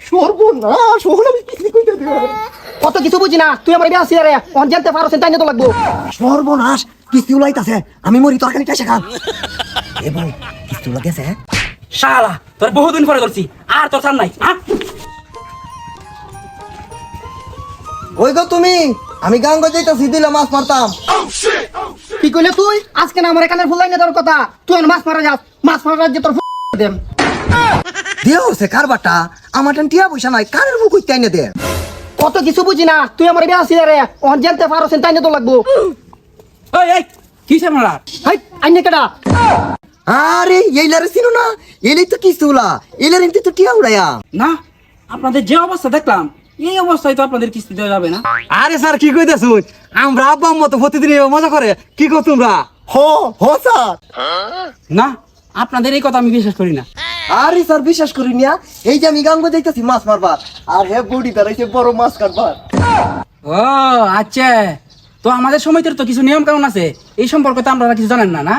সর্বনাশ ওহলা কিস্তি কইতে দে কত কিছু বুঝি না তুই আমার বিয়া সিয়ারে অন জানতে পারছ তাই না তো লাগবো সর্বনাশ কিস্তি উলাইতাছে আমি মরি তরকারি টাইসা খান এবং কিস্তি উলা গেছে শালা তোর বহুদিন পরে ধরছি আর তোর সান নাই হ্যাঁ ওই গো তুমি আমি গাঙ্গ যাইতাছি দিলে মাছ মারতাম কি কইলে তুই আজকে না আমার কানের ফুল লাইনে তোর কথা তুই মাছ মারা যাস মাছ মারা যে তোর দেম দেও সে কারবাটা আমার টান টিয়া পয়সা নাই কানের মুখ কইতে আইনে দে কত কিছু বুঝি না তুই আমার বিয়া সিয়ারে অন জানতে পারছ তাই না তো লাগবো ওই এই কিসে মারা হাই আইনে কেডা আরে এইলারে চিনো না এলাই তো কিস্তি উলা এলারে এমনি তো টিয়া উড়াইয়া না আপনাদের যে অবস্থা দেখলাম এই অবস্থায় তো আপনাদের কিস্তি দেওয়া যাবে না আরে স্যার কি কইতাছুন আমরা আব্বা আম্মা তো প্রতিদিন এভাবে মজা করে কি কর তোমরা হো স্যার না আপনাদের এই কথা আমি বিশ্বাস করি না আরে স্যার বিশ্বাস করি না এই যে আমি গাঙ্গ যাইতাছি মাছ মারবার আর হে বডি দাঁড়াইছে বড় মাছ কাটবার ও আচ্ছা তো আমাদের সমিতির তো কিছু নিয়ম কানুন আছে এই সম্পর্কে তো আপনারা কিছু জানেন না না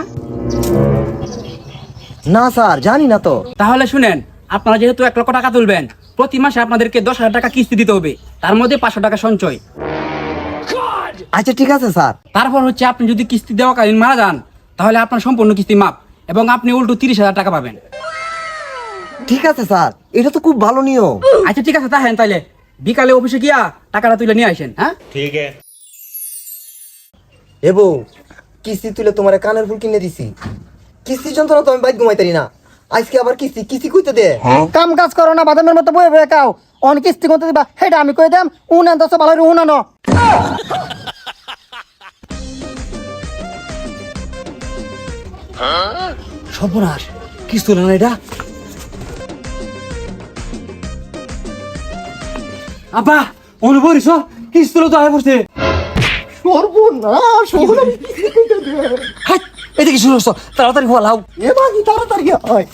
না স্যার জানি না তো তাহলে শুনেন আপনারা যেহেতু 1 লক্ষ টাকা তুলবেন প্রতি মাসে আপনাদেরকে 10,000 টাকা কিস্তি দিতে হবে তার মধ্যে 500 টাকা সঞ্চয় আচ্ছা ঠিক আছে স্যার তারপর হচ্ছে আপনি যদি কিস্তি দেওয়াকালীন মারা যান তাহলে আপনার সম্পূর্ণ কিস্তি মাপ এবং আপনি উল্টো 30,000 টাকা পাবেন ঠিক আছে স্যার এটা তো খুব ভালো নিয়ম আচ্ছা ঠিক আছে তাহেন তাইলে বিকালে অফিসে গিয়া টাকাটা তুলে নিয়ে আসেন হ্যাঁ এবো কিস্তি তুলে তোমার কানের ফুল কিনে দিছি কিস্তি যন্ত্রণা তো আমি বাইক ঘুমাইতারি না আজকে আবার কিস্তি কিস্তি কইতে দে কাম কাজ করো না বাদামের মতো বয়ে বয়ে খাও অন কিস্তি করতে দিবা হেটা আমি কই দেম উনান দশ ভালো উনানো সর্বনাশ কিস্তি না এটা আব্বা অনুভরিস কিস্তি তো আয় পড়ছে সর্বনাশ ওগুলো আমি কিস্তি কইতে দে হাই এদিকে শুরু হচ্ছে তাড়াতাড়ি হলাও এ বাকি তাড়াতাড়ি হয়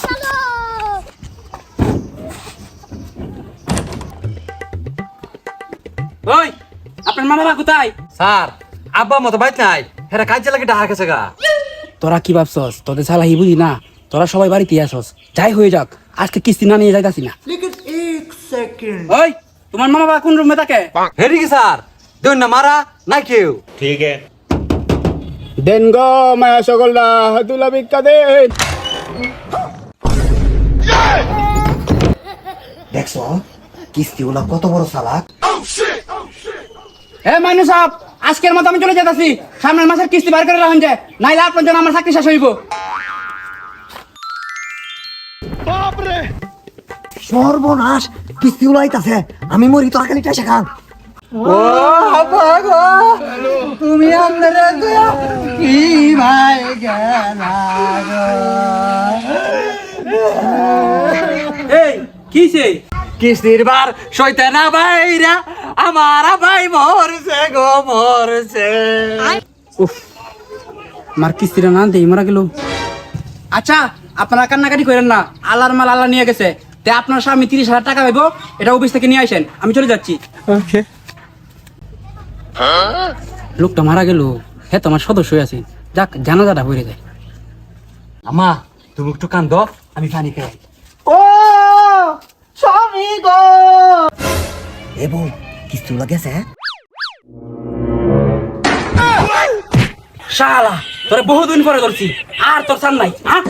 ওই আপনার মামা কোথায় স্যার আব্বা আম্মা তো বাইত নাই হেরা কাজে লাগে ডাকা গেছে গা তোরা কি ভাবছস তোদের সালাহি বুঝি না তোরা সবাই বাড়িতে আসস যাই হয়ে যাক আজকে কিস্তি না নিয়ে যাইতাছি না ওই তোমার মামা কোন রুমে থাকে হেরি কি স্যার দেন না মারা নাই কেউ দেন গো মায়া সকলরা তুলা ভিক্ষা দেন দেখছো কিস্তি ওলা কত বড় চালাক এ মাইনু সাহেব আজকের মতো আমি চলে যেতেছি সামনের মাসের কিস্তি বার করে রাখুন যে নাইলে আপনার জন্য আমার চাকরি শেষ হইব সর্বনাশ কিস্তি উলাইতাছে আমি মরি তরকারি টাইসা খান ও আব্বা গো তুমি আমরে দয়া কি ভাই গেলা গো এই কিসে কিস্তির বার শয়তানা ভাইরা আমার ভাই মরছে গো মরছে উফ আমার কিস্তিটা না দেই মারা গেল আচ্ছা আপনারা কান্নাকাটি করেন না আল্লাহর মাল আল্লাহ নিয়ে গেছে তে আপনার স্বামী 30,000 টাকা পাইবো এটা অফিস থেকে নিয়ে আসেন আমি চলে যাচ্ছি ওকে লোকটা মারা গেল হ্যাঁ তোমার সদস্য আছে যাক জানাজাটা হয়ে যায় আমা তুমি একটু কান্দ আমি পানি খাই ও স্বামী গো এবো কিস্তি উলা গেছে শালা তোরা বহুদিন পরে ধরছি আর তোর সান নাই হ্যাঁ